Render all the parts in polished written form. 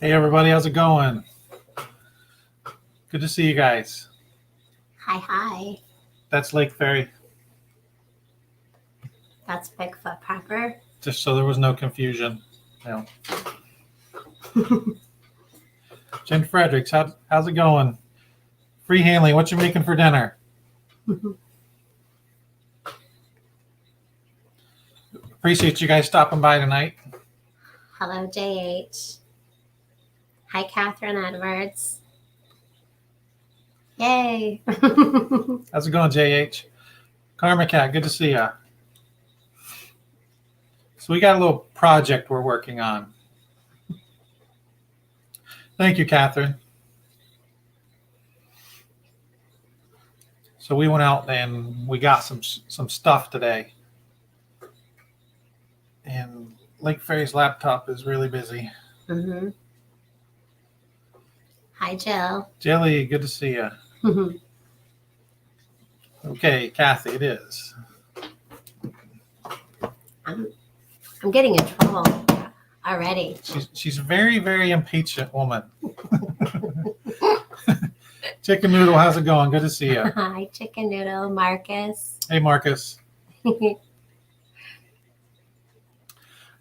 Hey everybody, how's it going? Good to see you guys. Hi. That's Lake Ferry, That's Bigfoot proper. just so there was no confusion. No. Jen Fredericks, how's it going? Free Hanley, what you making for dinner? Appreciate you guys stopping by tonight. Hello, JH. Hi, Catherine Edwards. Yay. How's it going, JH? Karma Cat, good to see ya. So we got a little project we're working on. Thank you, Catherine. So we went out and we got some stuff today. And Lake Ferry's laptop is really busy. Mm-hmm. Hi, Jill. Jelly, good to see you. Okay, Kathy, it is. I'm getting in trouble already. She's a very, very impatient woman. Chicken Noodle, how's it going? Good to see you. Hi, Chicken Noodle. Marcus. Hey, Marcus.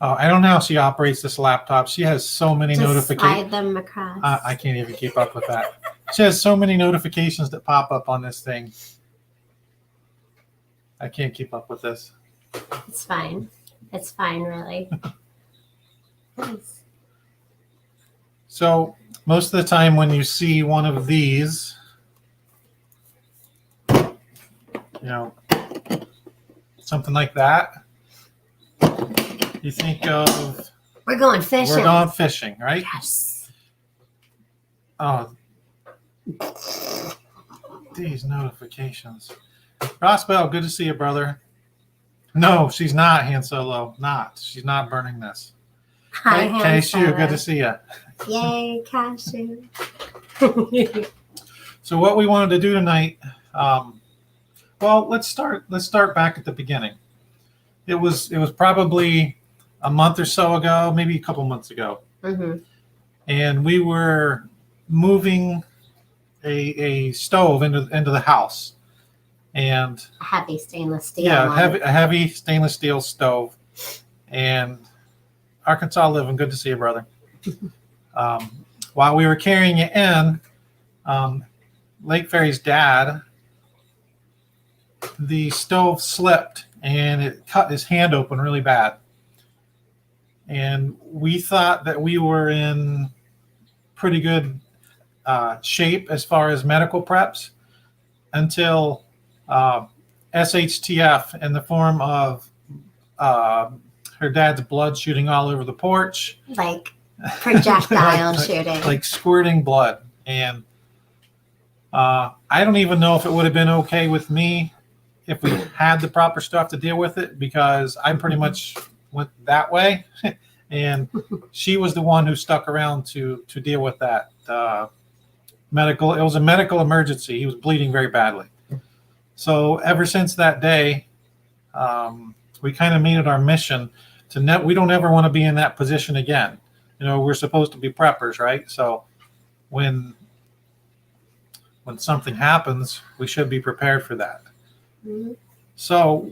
I don't know how she operates this laptop. She has so many Just notifications. slide them across. I can't even keep up with that. She has so many notifications that pop up on this thing. I can't keep up with this. It's fine. It's fine, really. Nice. So most of the time when you see one of these, something like that, you think of We're going fishing. we're going fishing, right? Yes. Oh, these notifications. Ross Bell, good to see you, brother. No, she's not, Han Solo. She's not burning this. Hi, Hey, Cashew, good to see you. Yay, Cashew. So what we wanted to do tonight, well, let's start back at the beginning. It was probably a month or so ago, maybe a couple months ago, and we were moving a stove into the house, and A heavy stainless steel. yeah, a heavy stainless steel stove, and Arkansas Living, good to see you, brother. While we were carrying it in, Lake Ferry's dad, the stove slipped and it cut his hand open really bad. And we thought that we were in pretty good shape as far as medical preps until SHTF in the form of her dad's blood shooting all over the porch. Like projectile shooting. Like squirting blood. And I don't even know if it would have been okay with me if we had the proper stuff to deal with it, because I pretty much went that way. And she was the one who stuck around to deal with that medical. It was a medical emergency. He was bleeding very badly. So ever since that day, we kind of made it our mission to we don't ever want to be in that position again. We're supposed to be preppers, right? So when something happens, we should be prepared for that. So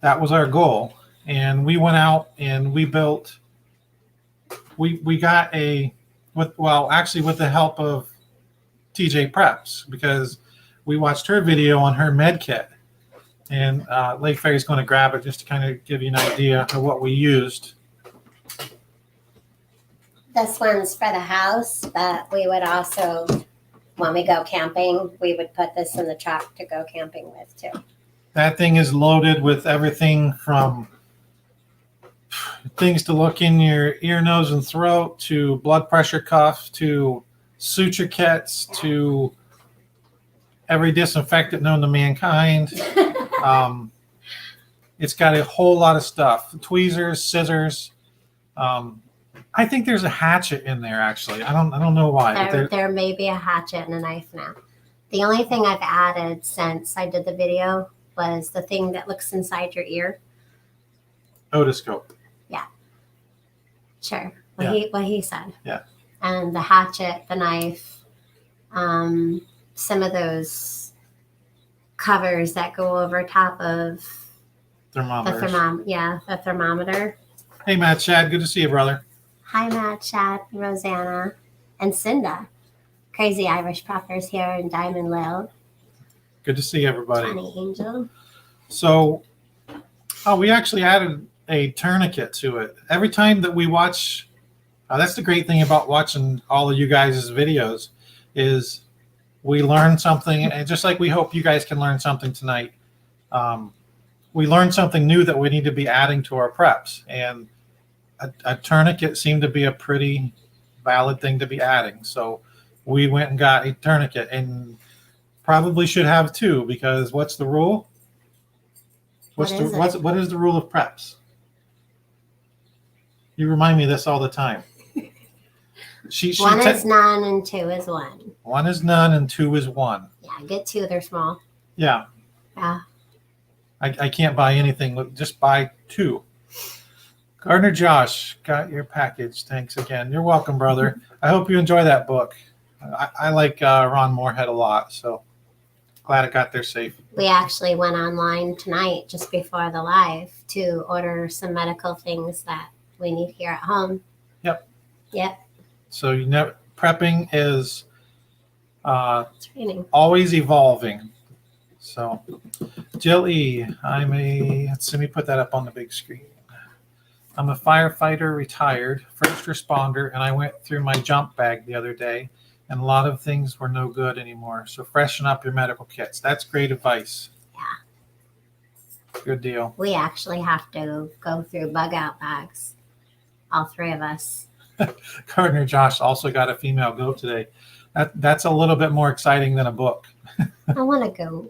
that was our goal. And we went out and we built, we got with the help of TJ Preps, because we watched her video on her med kit. And Lake Ferry's going to grab it just to kind of give you an idea of what we used. This one's for the house, but we would also, when we go camping, we would put this in the truck to go camping with too. That thing is loaded with everything from things to look in your ear, nose, and throat, to blood pressure cuff, to suture kits, to every disinfectant known to mankind. It's got a whole lot of stuff. Tweezers, scissors. I think there's a hatchet in there, actually. I don't know why. There may be a hatchet and a knife now. The only thing I've added since I did the video was the thing that looks inside your ear. Otoscope. Yeah. Sure. What he said. Yeah. And the hatchet, the knife, some of those covers that go over top of the Thermometers. the thermometer. Hey, Matt, Chad, good to see you, brother. Hi, Matt, Chad, Rosanna, and Cinda. Crazy Irish Preppers here in Diamond Lil. Good to see everybody. Johnny Angel. So, we actually added a tourniquet to it. Every time that we watch, that's the great thing about watching all of you guys' videos, is we learn something, and just like we hope you guys can learn something tonight, we learned something new that we need to be adding to our preps. And a tourniquet seemed to be a pretty valid thing to be adding. So we went and got a tourniquet, and probably should have two, because what's the rule? What is the rule of preps? You remind me of this all the time. One is none and two is one. One is none and two is one. Yeah, get two. They're small. Yeah. Yeah. I can't buy anything. Just buy two. Gardner Josh, got your package. Thanks again. You're welcome, brother. I hope you enjoy that book. I like Ron Moorhead a lot, so glad it got there safe. We actually went online tonight just before the live to order some medical things that we need here at home. Yep. Yep. So prepping is Training. Always evolving. So Jill E, let me put that up on the big screen. I'm a firefighter, retired, first responder, and I went through my jump bag the other day, and a lot of things were no good anymore. So freshen up your medical kits. That's great advice. Yeah. Good deal. We actually have to go through bug out bags. All three of us. Gardner Josh also got a female goat today. That's a little bit more exciting than a book. I want to go.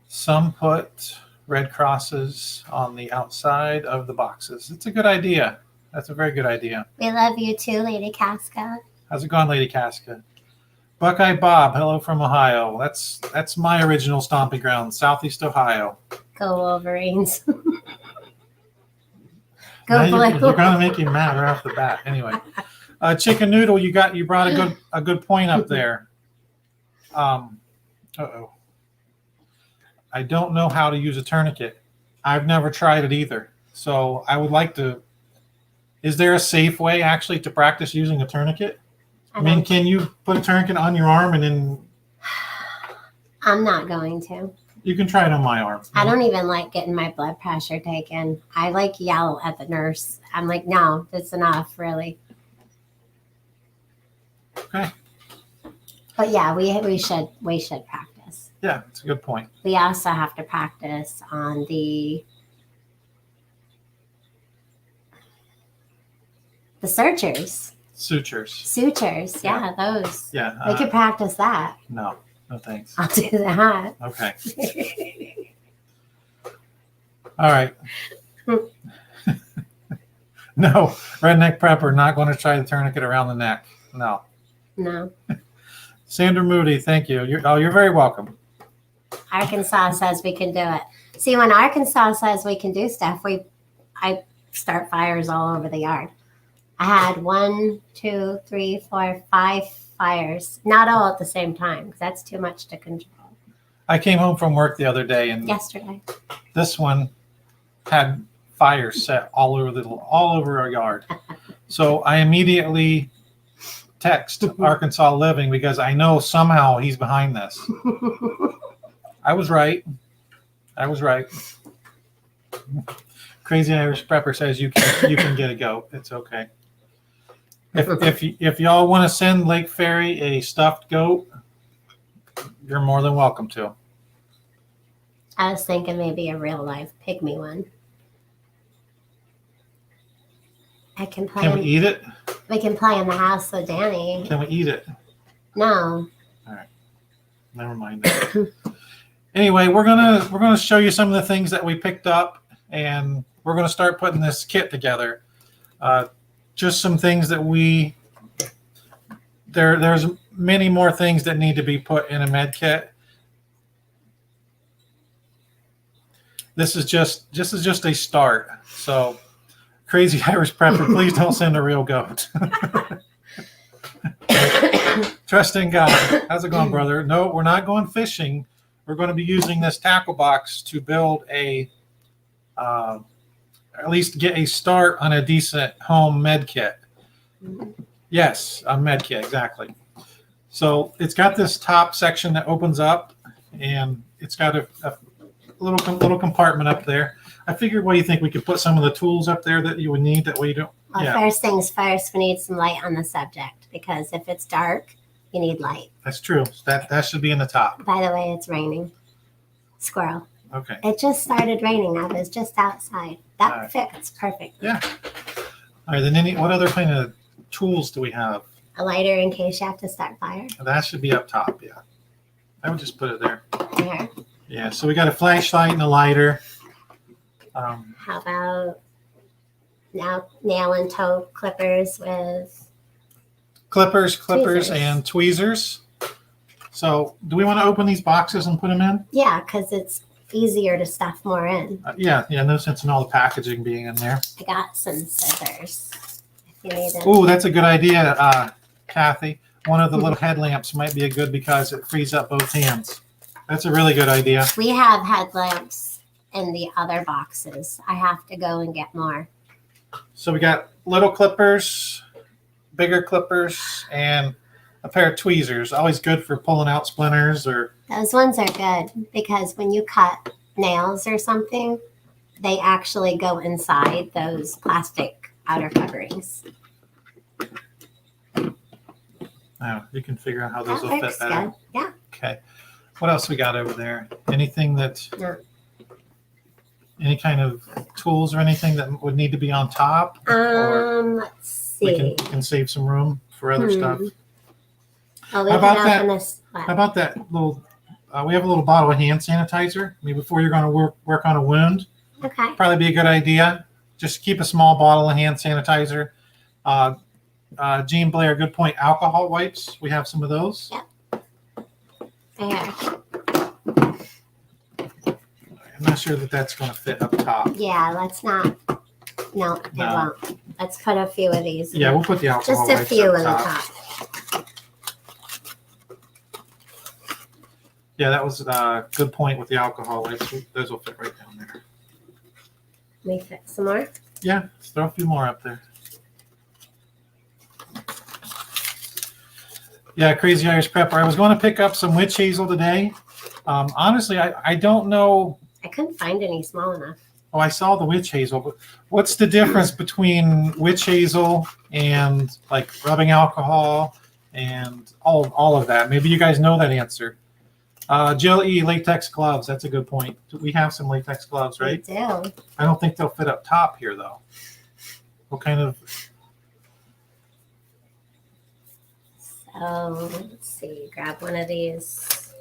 Some put red crosses on the outside of the boxes. It's a good idea. That's a very good idea. We love you too, Lady Casca. How's it going, Lady Casca? Buckeye Bob, hello from Ohio. That's my original stomping ground, Southeast Ohio. Go Wolverines. Go Blue. You're gonna make him mad right off the bat. Anyway, Chicken Noodle, you brought a good point up there. I don't know how to use a tourniquet. I've never tried it either. So I would like to. Is there a safe way actually to practice using a tourniquet? I mean, can you put a tourniquet on your arm and then? I'm not going to. You can try it on my arm. I don't even like getting my blood pressure taken. I yell at the nurse. I'm like, no, that's enough, really. Okay. But yeah, we should practice. Yeah, it's a good point. We also have to practice on the sutures. Sutures, yeah, those. Yeah. We could practice that. No thanks. I'll do that. Okay. All right. No, redneck prepper, not going to try the tourniquet around the neck. No. Sandra Moody, thank you. You're very welcome. Arkansas says we can do it. See, when Arkansas says we can do stuff, I start fires all over the yard. I had 1, 2, 3, 4, 5 fires, not all at the same time, because that's too much to control. I came home from work the other day, and yesterday, this one had fires set all over our yard. So I immediately text Arkansas Living because I know somehow he's behind this. I was right. Crazy Irish Prepper says you can get a goat. It's okay. If y'all want to send Lake Ferry a stuffed goat, you're more than welcome to. I was thinking maybe a real life pygmy one. Can we eat it? We can play in the house with Danny. Can we eat it? No. All right. Never mind that. Anyway, we're gonna show you some of the things that we picked up, and we're gonna start putting this kit together. Just some things that there's many more things that need to be put in a med kit. this is just a start. So, Crazy Irish Prepper, please don't send a real goat. Trust in God. How's it going, brother? No, we're not going fishing. We're going to be using this tackle box to build at least get a start on a decent home med kit. Yes, a med kit, exactly. So it's got this top section that opens up, and it's got a little compartment up there. I figured, what do you think? We could put some of the tools up there that you would need. That way you don't. Well, Yeah, first things first, we need some light on the subject, because if it's dark, you need light. that's true. That should be in the top. By the way, it's raining. Squirrel. Okay. It just started raining. I was just outside. That All right. fits perfect. Yeah. All right. Then what other kind of tools do we have? A lighter in case you have to start fire. That should be up top. Yeah. I would just put it there. There. Yeah. So we got a flashlight and a lighter. How about now nail and toe clippers with Clippers, Tweezers. and tweezers. So, do we want to open these boxes and put them in? yeah, because it's easier to stuff more in. Yeah. No sense in all the packaging being in there. I got some scissors if you need them. Oh, that's a good idea, Kathy. One of the little headlamps might be a good because it frees up both hands. That's a really good idea. We have headlamps in the other boxes. I have to go and get more. So we got little clippers, bigger clippers, and a pair of tweezers. Always good for pulling out splinters or. Those ones are good because when you cut nails or something, they actually go inside those plastic outer coverings. Oh, you can figure out how those That will fit works better. good. Yeah. Okay. What else we got over there? Anything that. No. Any kind of tools or anything that would need to be on top? Let's We see. can save some room for other stuff. Oh, we How can about that? open this. How What? about that little? We have a little bottle of hand sanitizer. Maybe before you're going to work on a wound, Okay. probably be a good idea. Just keep a small bottle of hand sanitizer. Jean Blair, good point. Alcohol wipes. We have some of those. There. I'm not sure that that's going to fit up top. Yeah, let's not. No, it No. won't. Let's put a few of these. Yeah, we'll put the alcohol Just a wipes few up in the top. top. Yeah, that was a good point with the alcohol wipes. Those will fit right down there. Let me fit some more. Yeah, let's throw a few more up there. Yeah, Crazy Irish Prepper. I was going to pick up some witch hazel today. Honestly, I don't know. I couldn't find any small enough. Oh, I saw the witch hazel, but what's the difference between witch hazel and like rubbing alcohol and all of that? Maybe you guys know that answer. Jill E, latex gloves. That's a good point. We have some latex gloves, right? We do. I don't think they'll fit up top here, though. What kind of? So let's see. Grab one of these.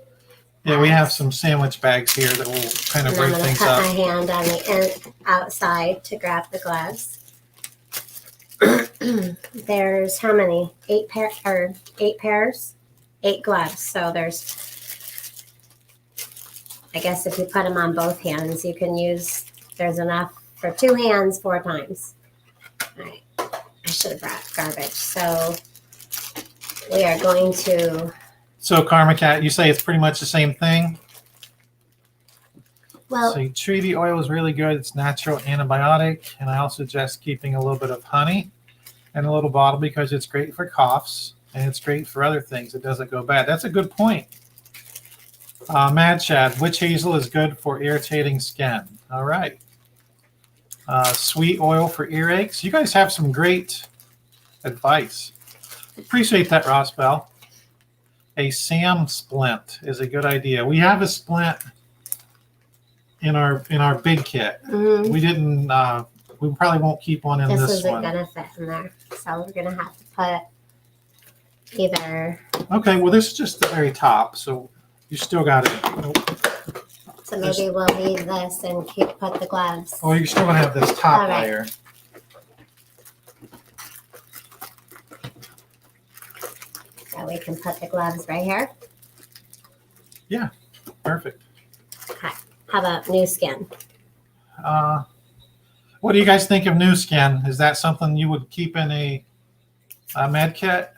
Yeah, we have some sandwich bags here that will kind of And I'm break going to things put my up. hand on the outside to grab the gloves. There's how many? 8 pairs? 8 gloves. So I guess if you put them on both hands, you can there's enough for 2 hands 4 times. All right. I should have brought garbage. So we are going to. So, Karma Cat, you say it's pretty much the same thing? Well, So, treaty oil is really good. It's natural antibiotic. And I also suggest keeping a little bit of honey in a little bottle because it's great for coughs and it's great for other things. It doesn't go bad. That's a good point. Mad Chad, witch hazel is good for irritating skin. All right. Sweet oil for earaches. You guys have some great advice. Appreciate that, Ross Bell. A SAM splint is a good idea. We have a splint in our big kit. mhm. We didn't. We probably won't keep one in This this isn't one. gonna fit in there, so we're gonna have to put either. Okay. Well, this is just the very top, so you still got it. So maybe we'll leave this and put the gloves. Oh, you're still gonna have this top All right. layer. So we can put the gloves right here. Perfect. Okay. How about new skin? What do you guys think of new skin? Is that something you would keep in a med kit?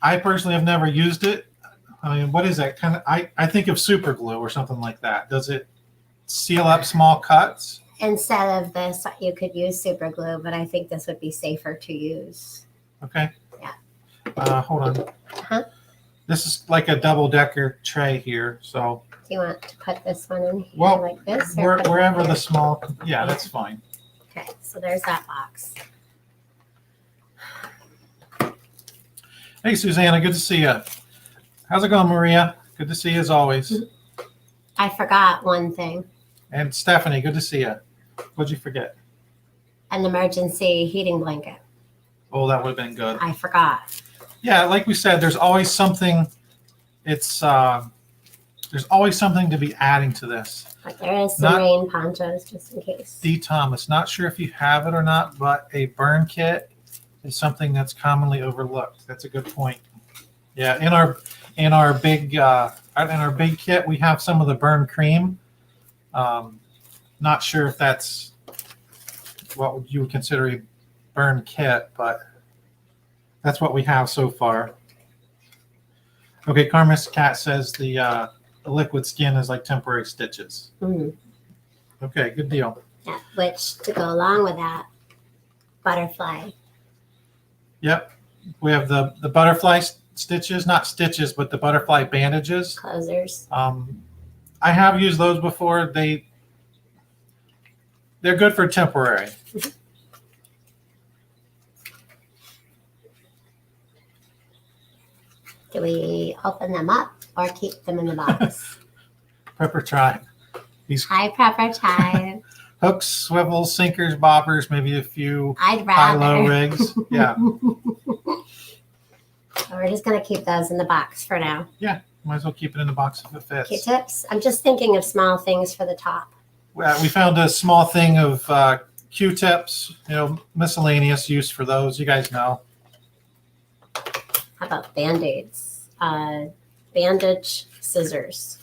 I personally have never used it. I mean, what is that kind of? I think of super glue or something like that. Does it seal up small cuts? Instead of this, you could use super glue, but I think this would be safer to use. Okay. Yeah. Hold on. Huh? This is like a double-decker tray here, so. Do you want to put this one in here Well, like this? Or put it wherever here? the small, yeah, that's fine. Okay, so there's that box. Hey, Susanna, good to see you. How's it going, Maria? Good to see you as always. I forgot one thing. And Stephanie, good to see you. What'd you forget? An emergency heating blanket. Oh, that would have been good. I forgot. Yeah, like we said, there's always something. There's always something to be adding to this. But there is some Not- rain ponchos just in case. D. Thomas, not sure if you have it or not, but a burn kit is something that's commonly overlooked. That's a good point. Yeah, in our big kit, we have some of the burn cream. Not sure if that's what you would consider a burn kit, but that's what we have so far. Okay, Carmen's cat says the liquid skin is like temporary stitches. Mhm. Okay, good deal. Yeah, which to go along with that, butterfly. Yep, we have the butterfly stitches, not stitches, but the butterfly bandages. Closers. I have used those before. They're good for temporary. Do we open them up or keep them in the box? Prepper tribe. These Hi, Prepper Time. hooks, swivels, sinkers, bobbers, maybe a few I'd high-low rather. rigs. Yeah, So we're just going to keep those in the box for now. might as well keep it in the box if it fits. Q-tips. I'm just thinking of small things for the top. We found a small thing of Q-tips, miscellaneous use for those. You guys know. How about Band-Aids? Bandage scissors.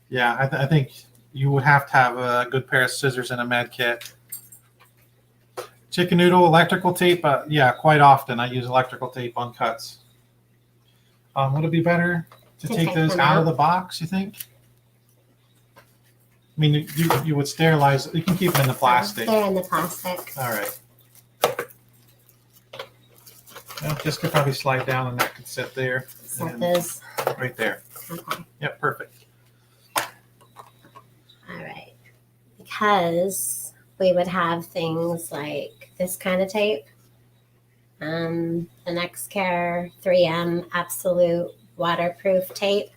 Yeah, I think you would have to have a good pair of scissors in a med kit. Chicken noodle electrical tape. Yeah, quite often I use electrical tape on cuts. Would it be better to To take take those them out of out? the box, you think? I mean, you would sterilize. You can keep them in the plastic. They're in the plastic. All right. Well, this could probably slide down and that could sit there. Set And those. right there. Okay. Yep, perfect. All right. Because we would have things like this kind of tape. The Next Care 3M Absolute Waterproof Tape,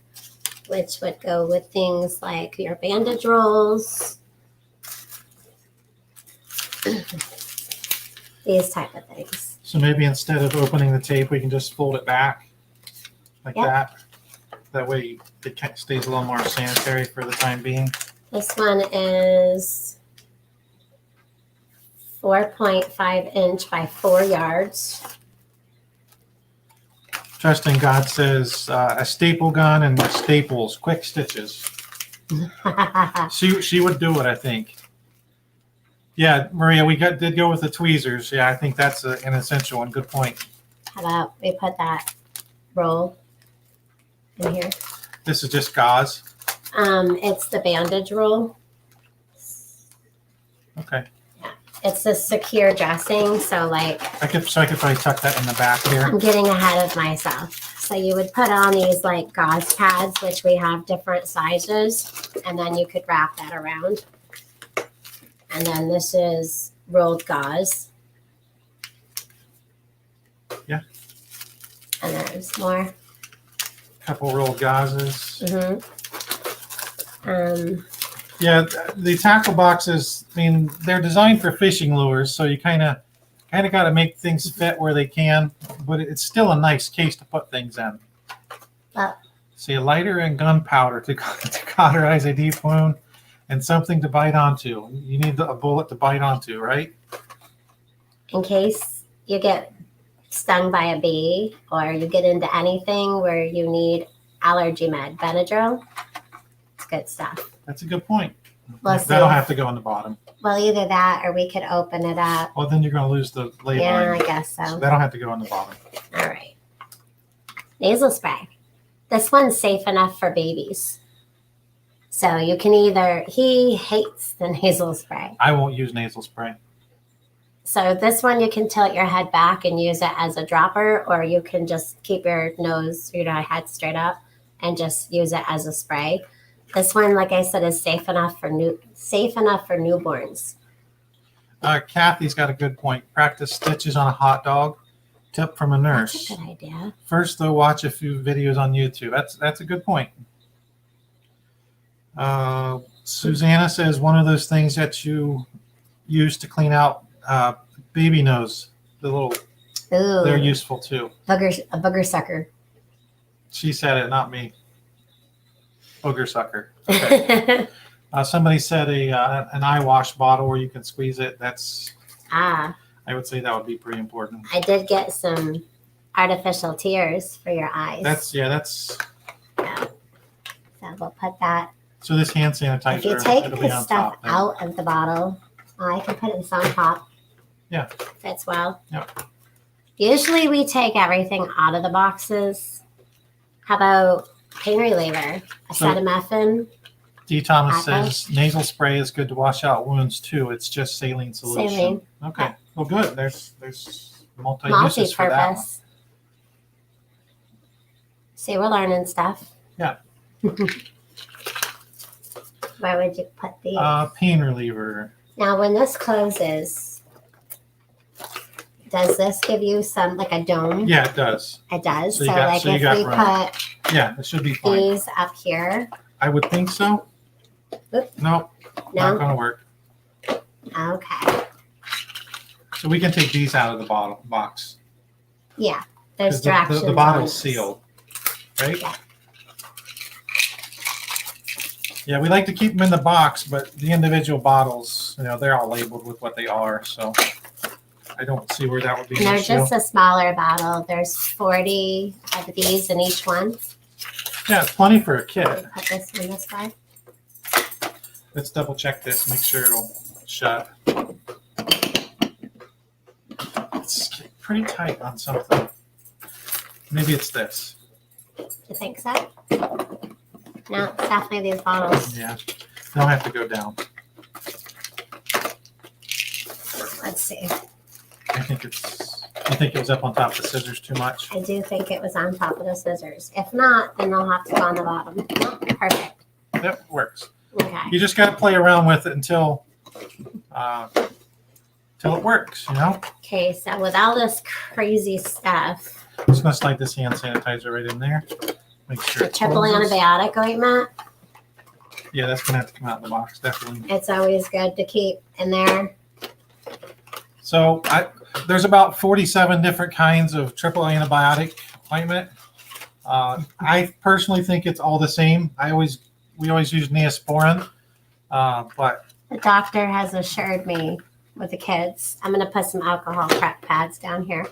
which would go with things like your bandage rolls, these type of things. So maybe instead of opening the tape, we can just fold it back like Yep. that. That way it stays a little more sanitary for the time being. This one is 4.5 inch by 4 yards. Trusting God says a staple gun and staples, quick stitches. She would do it, I think. Yeah, Maria, did go with the tweezers. Yeah, I think that's an essential one. Good point. How about we put that roll in here? This is just gauze. It's the bandage roll. Okay, It's a secure dressing, so like I could probably tuck that in the back here. I'm getting ahead of myself. So you would put on these like gauze pads, which we have different sizes, and then you could wrap that around. And then this is rolled gauze. Yeah. And there's more. Couple rolled gauzes. Yeah, the tackle boxes. I mean, they're designed for fishing lures, so you kind of got to make things fit where they can. But it's still a nice case to put things in. See, a lighter and gunpowder to cauterize a deep wound, and something to bite onto. You need a bullet to bite onto, right? In case you get stung by a bee or you get into anything where you need allergy med, Benadryl. It's good stuff. That's a good point. We'll see. That'll have to go on the bottom. Well, either that or we could open it up. Well, then you're going to lose the labeling. Yeah, I guess So so. that'll have to go on the bottom. All right. Nasal spray. This one's safe enough for babies. So you can either, he hates the nasal spray. I won't use nasal spray. So this one you can tilt your head back and use it as a dropper, or you can just keep your nose, head straight up and just use it as a spray. This one, like I said, is safe enough for newborns. Kathy's got a good point. Practice stitches on a hot dog. Tip from a nurse. That's a good idea. First, though, watch a few videos on YouTube. That's a good point. Susanna says one of those things that you use to clean out baby nose. Ooh, They're useful too. a booger sucker. She said it, not me. Booger sucker. Okay. Somebody said an eye wash bottle where you can squeeze it. I would say that would be pretty important. I did get some artificial tears for your eyes. Yeah. So we'll put that. So this hand sanitizer. If you take it'll be the on stuff top then. out of the bottle, I can put this on top. Yeah. Fits well. Yep. Usually we take everything out of the boxes. How about pain reliever, acetaminophen? D. Thomas Okay. says nasal spray is good to wash out wounds too. It's just saline solution. Saline. Okay. Well, good. There's multi-uses for that one. Multi-purpose. See, we're learning stuff. Yeah. Where would you put these? Pain reliever. Now, when this closes, does this give you some, like a dome? Yeah, it does. It does. So So, you got- like so you if got we room. put Yeah, it should be fine. these up here, I would think so. Oop. Nope, not no? going to work. Okay. So we can take these out of the box. Yeah. There's 'Cause directions. the on bottle's this. sealed, right? Yeah. Yeah, we like to keep them in the box, but the individual bottles, they're all labeled with what they are. So I don't see where that would be And an they're issue. just a smaller bottle. There's 40 of these in each one. Yeah, it's plenty for a Let me kid. put this one this way. Let's double check this, make sure it'll shut. It's pretty tight on something. Maybe it's this. You think so? No, it's definitely these bottles. Yeah, they'll have to go down. Let's see. I think you think it was up on top of the scissors too much? I do think it was on top of the scissors. If not, then they'll have to go on the bottom. Perfect. Yep, works. Okay. You just got to play around with it until it works, Okay, so with all this crazy stuff, Just going to slide this hand sanitizer right in there. Make sure the it triple closes. antibiotic ointment, Yeah, that's going to have to come out of the box, definitely. it's always good to keep in there. So there's about 47 different kinds of triple antibiotic ointment. I personally think it's all the same. We always use Neosporin, but The doctor has assured me with the kids, I'm going to put some alcohol prep pads down here.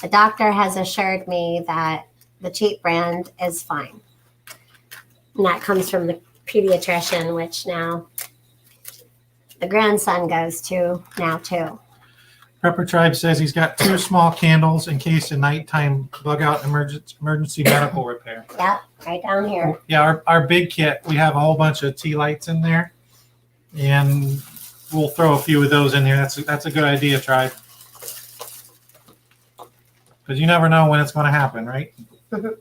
The doctor has assured me that the cheap brand is fine. And that comes from the pediatrician, which now the grandson goes to now too. Prepper Tribe says he's got 2 small candles in case of nighttime bug out emergency medical repair. Yep, right down here. Yeah, our big kit, we have a whole bunch of tea lights in there, and we'll throw a few of those in there. That's a good idea, Tribe. Because you never know when it's going to happen, right? Mhm.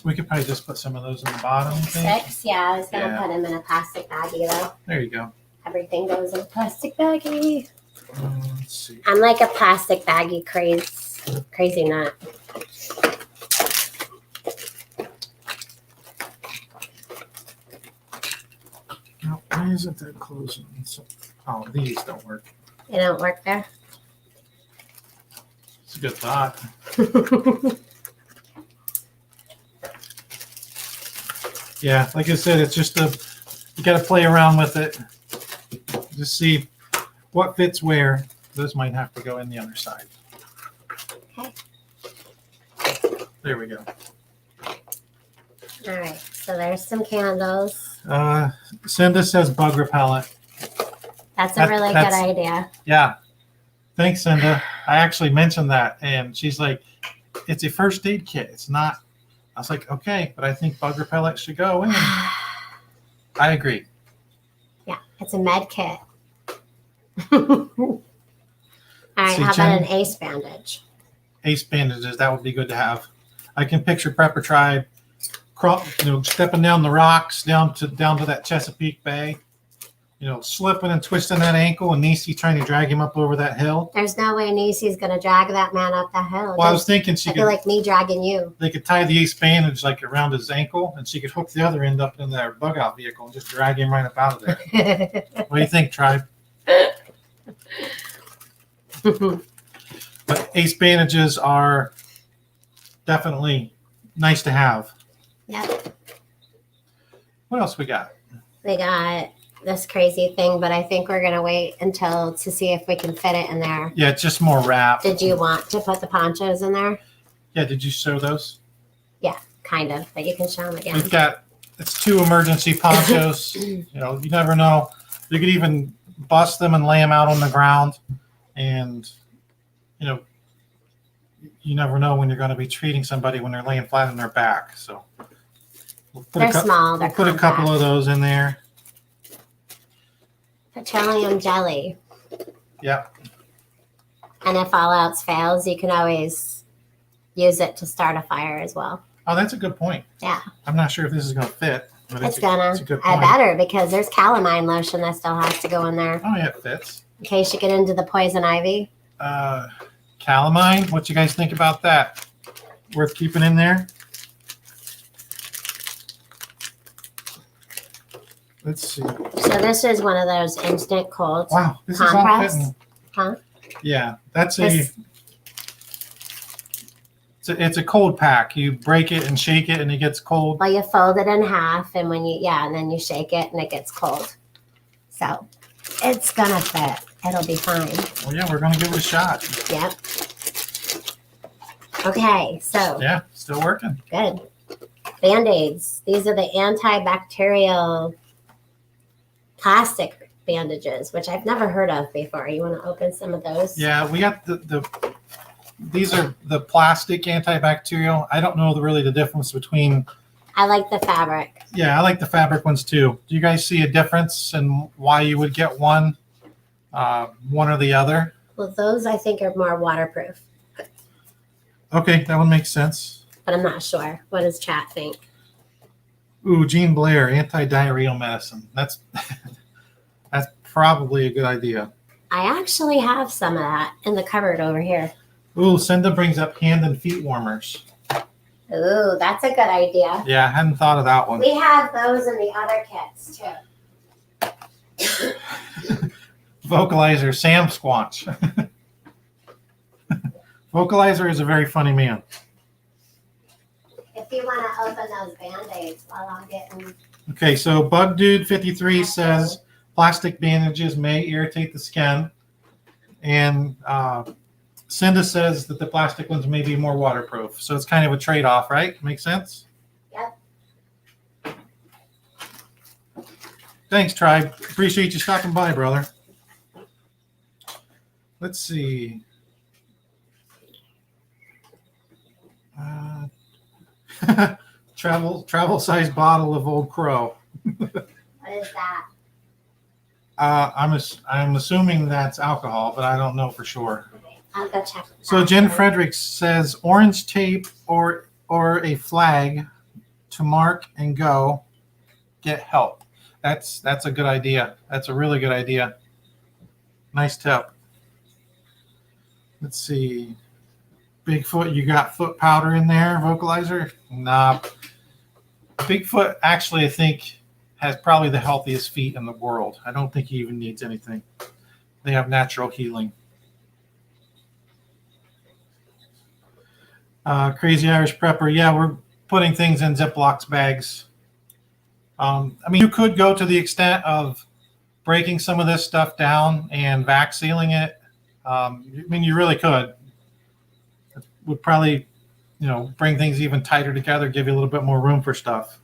We could probably just put some of those in the bottom, I think. 6, yeah, I was going to Yeah. put them in a plastic baggie though. There you go. Everything goes in a plastic baggie. Let's see. I'm like a plastic baggie crazy nut. Now, why isn't that closing? Oh, these don't work. They don't work there. It's a good thought. Yeah, like I said, it's just you got to play around with it. Just see what fits where. Those might have to go in the other side. Okay. There we go. All right, so there's some candles. Cinda says bug repellent. That's a really good That's- idea. Yeah. Thanks, Cinda. I actually mentioned that, and she's like, it's a first aid kit. It's not. I was like, okay, but I think bug repellent should go in. I agree. Yeah, it's a med kit. All right, See, how Jen- about an ace bandage? Ace bandages, that would be good to have. I can picture Prepper Tribe, stepping down the rocks down to that Chesapeake Bay, slipping and twisting that ankle, and Niecy trying to drag him up over that hill. There's no way Niecy's going to drag that man up the hill. Well, I was thinking I feel like me dragging you. they could tie the ace bandage like around his ankle, and she could hook the other end up in their bug out vehicle and just drag him right up out of there. What do you think, Tribe? But ace bandages are definitely nice to have. Yep. What else we got? We got this crazy thing, but I think we're going to wait until to see if we can fit it in there. Yeah, it's just more wrap. Did you want to put the ponchos in there? Yeah, did you show those? Kind of, but you can show them again. We've got, it's 2 emergency ponchos. You never know. You could even bust them and lay them out on the ground. And, you never know when you're going to be treating somebody when they're laying flat on their back. So we'll put They're small. They're we'll put a couple of those in there. Petroleum jelly. Yeah. And if all else fails, you can always use it to start a fire as well. Oh, that's a good point. Yeah. I'm not sure if this is going to fit. But It's a gonna. good I point. better because there's calamine lotion that still has to go in there Oh, yeah, it fits. in case you get into the poison ivy. Calamine, what you guys think about that? Worth keeping in there? Let's see. So this is one of those instant colds. Wow, this is all Compress? fitting. Huh? Yeah, that's This- it's a cold pack. You break it and shake it, and it gets cold. Well, you fold it in half, and and then you shake it, and it gets cold. So it's gonna fit. It'll be fine. Well, yeah, we're gonna give it a shot. Yep. Okay, so Yeah, still working. good. Band-Aids. These are the antibacterial plastic bandages, which I've never heard of before. You want to open some of those? Yeah, we got these are the plastic antibacterial. I don't know really the difference between. I like the fabric. Yeah, I like the fabric ones too. Do you guys see a difference in why you would get one or the other? Well, those I think are more waterproof, Okay, that one makes sense. but I'm not sure. What does chat think? Ooh, Jean Blair, anti-diarrheal medicine. That's that's probably a good idea. I actually have some of that in the cupboard over here. Ooh, Cinda brings up hand and feet warmers. Ooh, that's a good idea. Yeah, I hadn't thought of that one. We have those in the other kits too. Vocalizer, Sam Squatch. Vocalizer is a very funny man. If you want to open those Band-Aids while I'm getting... Okay, so Bug Dude 53 says plastic bandages may irritate the skin. And Cinda says that the plastic ones may be more waterproof. So it's kind of a trade-off, right? Makes sense? Yep. Thanks, Tribe. Appreciate you stopping by, brother. Let's see. Travel size bottle of Old Crow. What is that? I'm assuming that's alcohol, but I don't know for sure. I'll go check. So Jen Fredericks says orange tape or a flag to mark and go get help. That's a good idea. That's a really good idea. Nice tip. Let's see. Bigfoot, you got foot powder in there, vocalizer? Nah. Bigfoot actually, I think, has probably the healthiest feet in the world. I don't think he even needs anything. They have natural healing. Crazy Irish Prepper. Yeah, we're putting things in Ziploc bags. I mean, you could go to the extent of breaking some of this stuff down and vac sealing it. I mean, you really could. It would probably, bring things even tighter together, give you a little bit more room for stuff.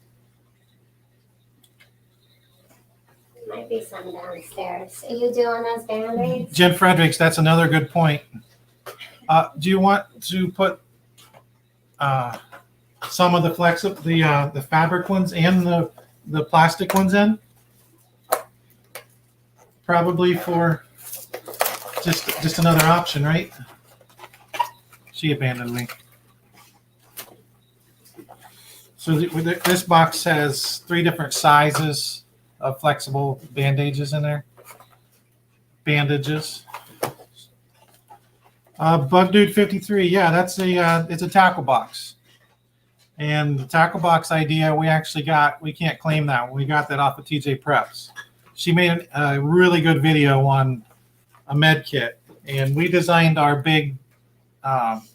Might be some downstairs. Are you doing those Band-Aids? Jen Fredericks, that's another good point. Do you want to put some of the fabric ones and the plastic ones in? Probably for just another option, right? She abandoned me. So this box has 3 different sizes of flexible bandages in there. Bandages. Bug Dude 53, yeah, that's it's a tackle box. And the tackle box idea we can't claim that. We got that off of TJ Preps. She made a really good video on a med kit, and we designed our big home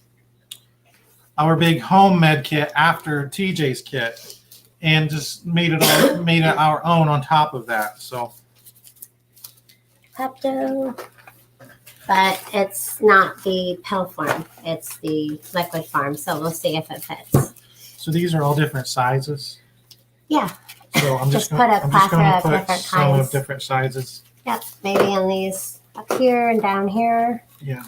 med kit after TJ's kit, and just made it our own on top of that. So Pepto. But it's not the pill form. It's the liquid form. So we'll see if it fits. so these are all different sizes. Yeah. So I'm Just just going put a plethora of to put different some kinds. of different sizes. Yep. Maybe on these up here and down here. Yeah.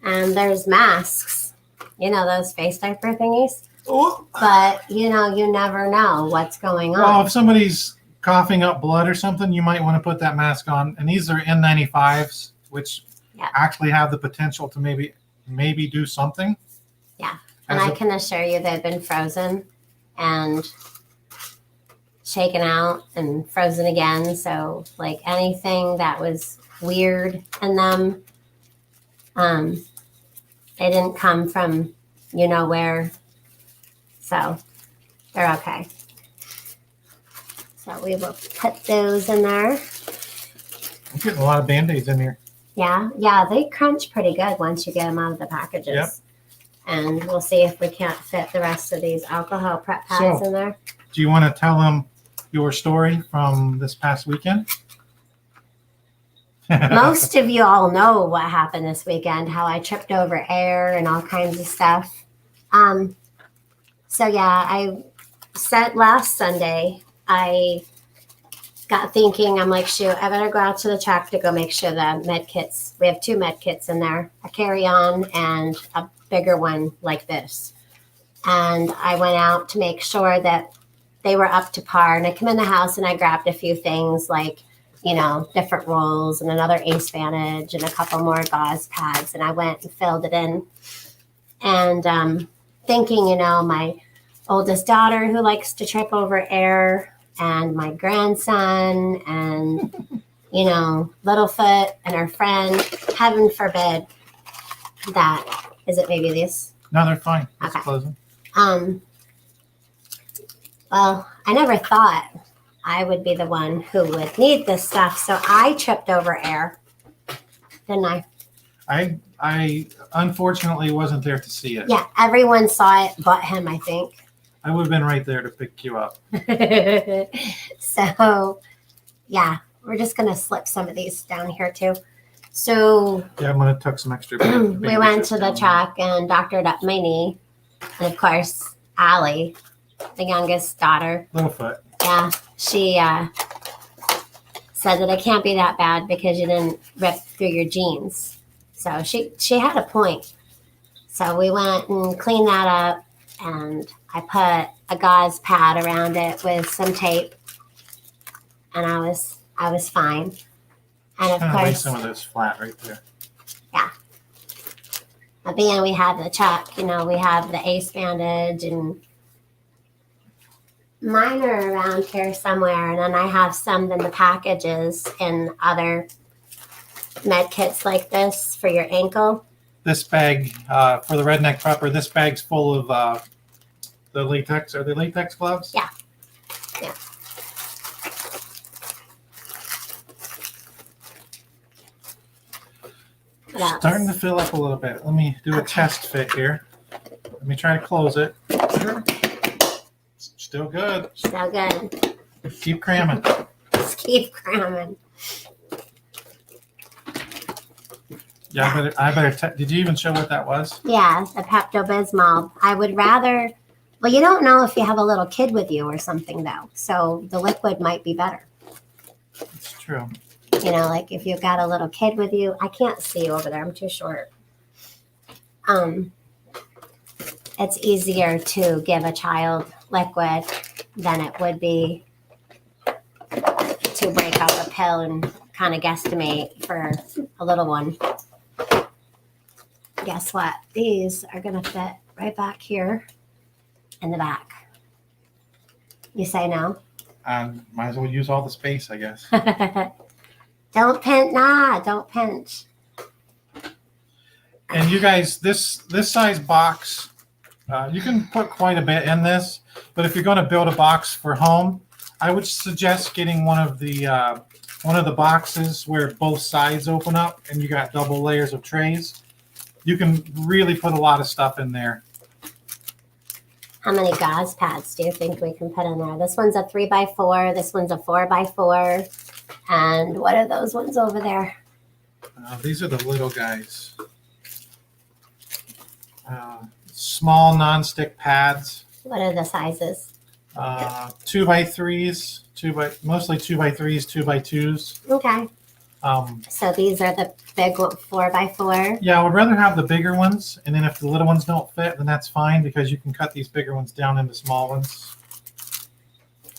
And there's masks. Those face diaper thingies. Oh. But, you never know what's going Well, on. if somebody's coughing up blood or something, you might want to put that mask on. And these are N95s, which actually have the potential to maybe do something. Yeah. And I can assure you they've been frozen and shaken out and frozen again. So, like, anything that was weird in them, they didn't come from where. So they're okay. So we will put those in there. I'm getting a lot of Band-Aids in here. Yeah, they crunch pretty good once you get them out of the packages. Yep. And we'll see if we can't fit the rest of these alcohol prep pads in there. Do you want to tell them your story from this past weekend? Most of you all know what happened this weekend, how I tripped over air and all kinds of stuff. So yeah, I said last Sunday, I got thinking, I'm like, shoot, I better go out to the truck to go make sure the med kits, we have 2 med kits in there, a carry-on and a bigger one like this. And I went out to make sure that they were up to par. And I come in the house and I grabbed a few things like, different rolls and another Ace Vantage and a couple more gauze pads. And I went and filled it in. And thinking, my oldest daughter who likes to trip over air, and my grandson, and Littlefoot and her friend. Heaven forbid that. Is it maybe these? No, they're fine. Okay. It's closing. Well, I never thought I would be the one who would need this stuff, so I tripped over air, didn't I? I unfortunately wasn't there to see it. Yeah, everyone saw it but him, I think. I would have been right there to pick you up. So, yeah, we're just going to slip some of these down here too. So, Yeah, I'm going to tuck some extra. we went to the truck and doctored up my knee. And of course, Allie, the youngest daughter, Littlefoot. yeah, she said that it can't be that bad because you didn't rip through your jeans. So she had a point. So we went and cleaned that up, and I put a gauze pad around it with some tape, and I was fine. And of Kind of lay course, some of those flat right there. at the end we had the chuck. We have the Ace Bandage, and mine are around here somewhere. And then I have some in the packages and other med kits like this for your ankle. This bag for the redneck prepper. This bag's full of the latex. Are they latex gloves? Yeah. What else? Starting to fill up a little bit. Let me do a test fit here. Let me try to close it. Still good. So good. Keep cramming. Just keep cramming. Yeah, did you even show what that was? Yeah, the Pepto-Bismol. I would rather, well, you don't know if you have a little kid with you or something though. So the liquid might be better. It's true. You know, like if you've got a little kid with you, I can't see over there. I'm too short. It's easier to give a child liquid than it would be to break up a pill and kind of guesstimate for a little one. Guess what? These are going to fit right back here in the back. You say no? Might as well use all the space, I guess. Don't pinch. Nah, don't pinch. And you guys, this size box, you can put quite a bit in this. But if you're going to build a box for home, I would suggest getting one of the boxes where both sides open up and you got double layers of trays. You can really put a lot of stuff in there. How many gauze pads do you think we can put in there? This one's a 3x4. This one's a 4x4. And what are those ones over there? These are the little guys. Small non-stick pads. What are the sizes? 2x3s, mostly 2x3s, 2x2s. Okay. So these are the big 4x4. Yeah, I would rather have the bigger ones, and then if the little ones don't fit, then that's fine because you can cut these bigger ones down into small ones.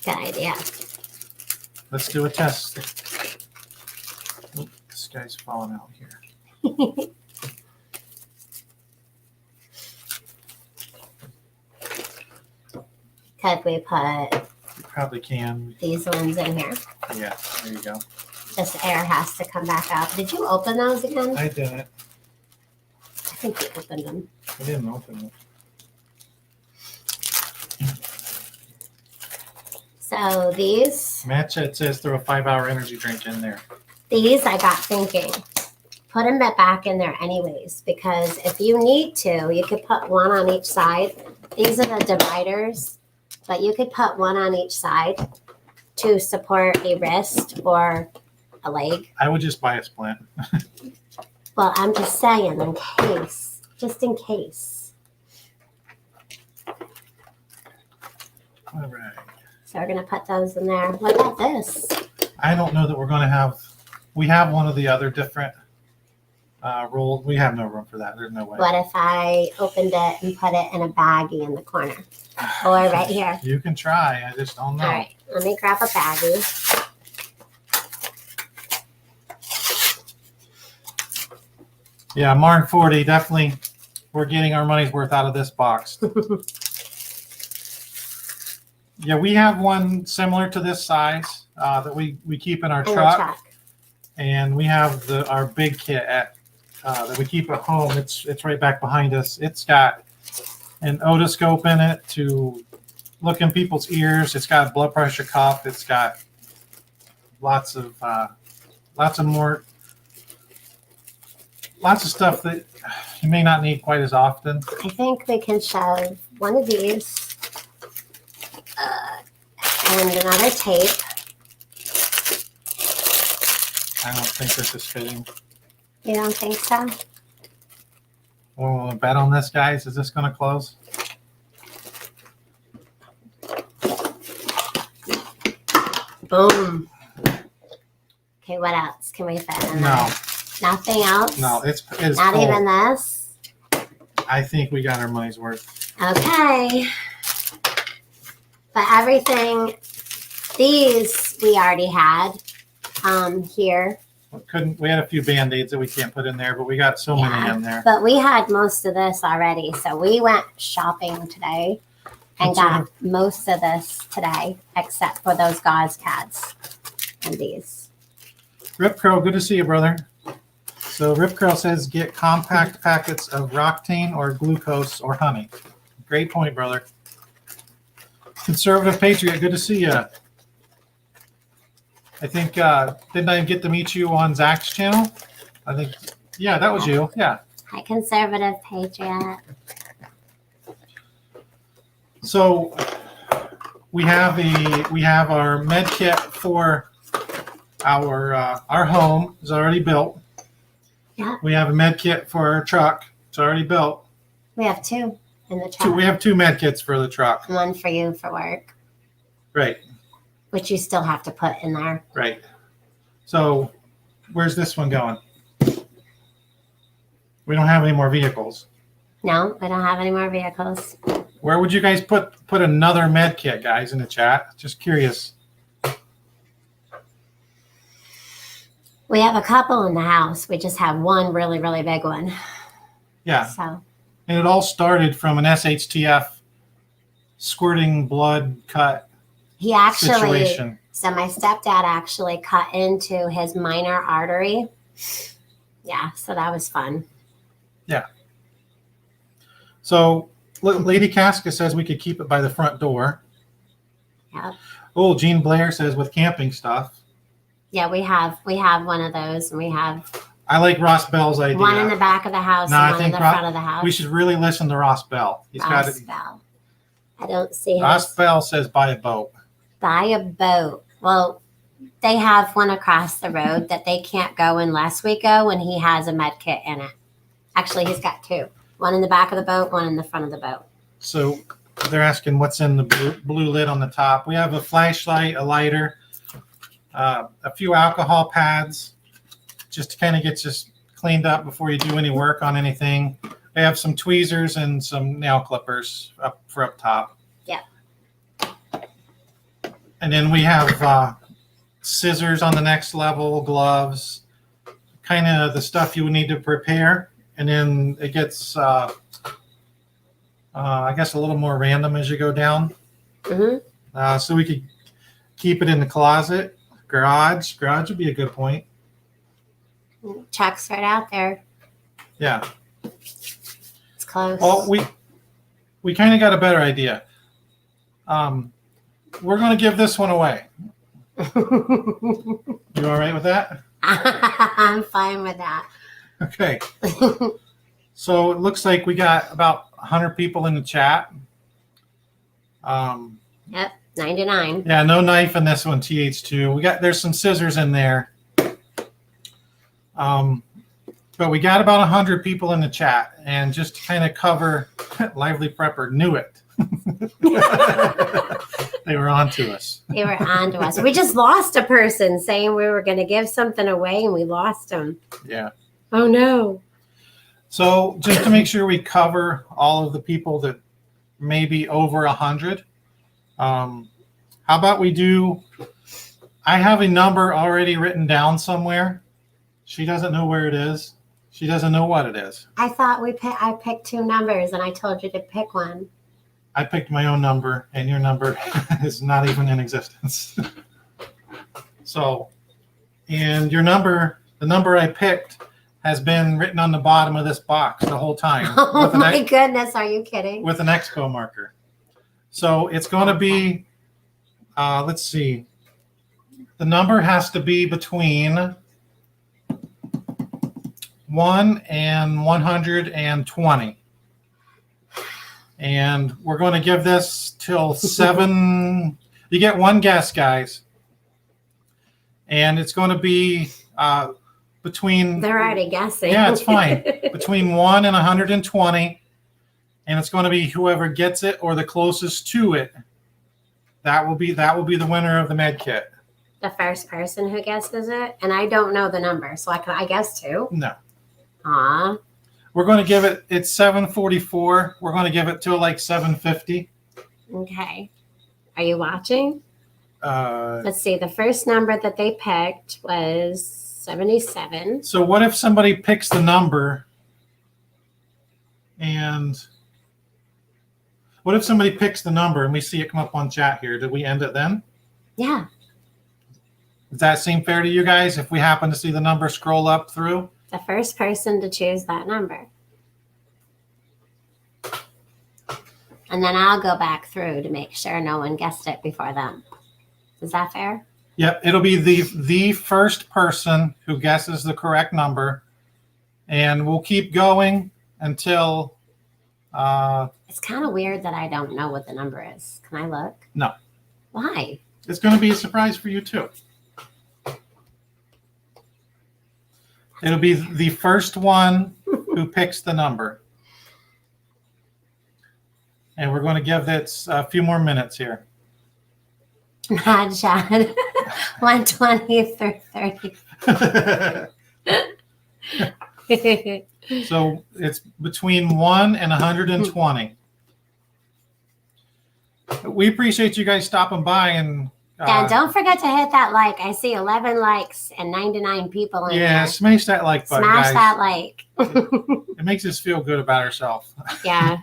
Good idea. Let's do a test. Oop, this guy's falling out here. Could we put You probably can. these ones in here? Yeah, there you go. This air has to come back up. Did you open those again? I didn't. I think you opened them. I didn't open it. So these Match it says throw a 5-hour energy drink in there. I got thinking. Put them back in there anyways, because if you need to, you could put one on each side. These are the dividers, but you could put one on each side to support a wrist or a leg. I would just buy a splint. Well, I'm just saying in case, just in case. All right. So we're going to put those in there. What about this? I don't know that we're going to have. We have one of the other different rolls. We have no room for that. There's no way. What if I opened it and put it in a baggie in the corner? Or right here? You can try. I just don't know. All right, let me grab a baggie. Yeah, Marn 40, definitely we're getting our money's worth out of this box. Yeah, we have one similar to this size that we keep in our In the truck. And we have our big kit that we keep at home. It's right back behind us. It's got an otoscope in it to look in people's ears. It's got a blood pressure cuff. It's got lots of stuff that you may not need quite as often. I think we can shove one of these and another tape. I don't think this is fitting. You don't think so? We'll bet on this, guys. Is this going to close? Boom. Okay, what else can we fit in No, there? Nothing else? no, it's Not full. even this? I think we got our money's worth. Okay. But everything, these we already had here. We had a few Band-Aids that we can't put in there, but we got so many in there. But we had most of this already. So we went shopping today and got most of this today, except for those gauze pads and these. Rip Curl, good to see you, brother. So Rip Curl says get compact packets of Roctane or glucose or honey. Great point, brother. Conservative Patriot, good to see you. I think, didn't I get to meet you on Zach's channel? I think, yeah, that was you. Yeah. Hi, Conservative Patriot. So we have our med kit for our home is already built. Yeah. We have a med kit for our truck. It's already built. We have 2 in the truck. We have 2 med kits for the truck. One for you for work, Right. which you still have to put in there. Right. So where's this one going? We don't have any more vehicles. No, we don't have any more vehicles. Where would you guys put another med kit, guys, in the chat? Just curious. We have a couple in the house. We just have one really, really big one. Yeah. So And it all started from an SHTF squirting blood cut he actually, situation. so my stepdad actually cut into his minor artery. Yeah, so that was fun. So Lady Casca says we could keep it by the front door. Yep. Oh, Jean Blair says with camping stuff. Yeah, we have one of those, and we have I like Ross Bell's idea. one in the back of the house No, I and one in think the front of the house. We should really listen to Ross Bell. He's got Ross it. Bell. I don't see him. Ross Bell says buy a boat. Buy a boat. Well, they have one across the road that they can't go unless we go, and he has a med kit in it. Actually, he's got 2. One in the back of the boat, one in the front of the boat. So they're asking what's in the blue lid on the top. We have a flashlight, a lighter, a few alcohol pads, just to kind of get just cleaned up before you do any work on anything. We have some tweezers and some nail clippers up top. Yeah. And then we have scissors on the next level, gloves, kind of the stuff you would need to prepare. And then it gets, I guess, a little more random as you go down. Mm-hmm. So we could keep it in the closet, garage. Garage would be a good point. Chuck's right out there. Yeah. It's close. Well, we kind of got a better idea. We're going to give this one away. You all right with that? I'm fine with that. Okay. So it looks like we got about 100 people in the chat. Yep, 99. Yeah, no knife in this one, TH2. There's some scissors in there. But we got about 100 people in the chat, and just to kind of cover, Lively Prepper knew it. They were on to us. They were on to us. We just lost a person saying we were going to give something away, and we lost them. Yeah. Oh, no. So just to make sure we cover all of the people that may be over 100, how about we do, I have a number already written down somewhere. She doesn't know where it is. She doesn't know what it is. I thought I picked 2 numbers, and I told you to pick one. I picked my own number, and your number is not even in existence. So, and your number, the number I picked, has been written on the bottom of this box the whole time. Oh, my goodness. Are you kidding? With an expo marker. So it's going to be, let's see, the number has to be between 1 and 120. And we're going to give this till 7. You get one guess, guys. And it's going to be between. They're already guessing. Yeah, it's fine. Between 1 and 120. And it's going to be whoever gets it or the closest to it. That will be the winner of the med kit. The first person who guesses it, and I don't know the number, so I guess 2. No. Aw. We're going to give it. It's 7:44. We're going to give it till like 7:50. Okay. Are you watching? Uh, Let's see. The first number that they picked was 77. So what if somebody picks the number and what if somebody picks the number and we see it come up on chat here? Did we end it then? Yeah. Does that seem fair to you guys if we happen to see the number scroll up through? The first person to choose that number. And then I'll go back through to make sure no one guessed it before them. Is that fair? Yep, it'll be the first person who guesses the correct number, and we'll keep going until. It's kind of weird that I don't know what the number is. Can I look? No. Why? It's going to be a surprise for you too. It'll be the first one who picks the number. And we're going to give that a few more minutes here. Mad shot. 120 through 30. So it's between 1 and 120. We appreciate you guys stopping by and And don't forget to hit that like. I see 11 likes and 99 people in yeah, there. smash that like button, Smash guys. that like. It makes us feel good about ourselves. Yeah.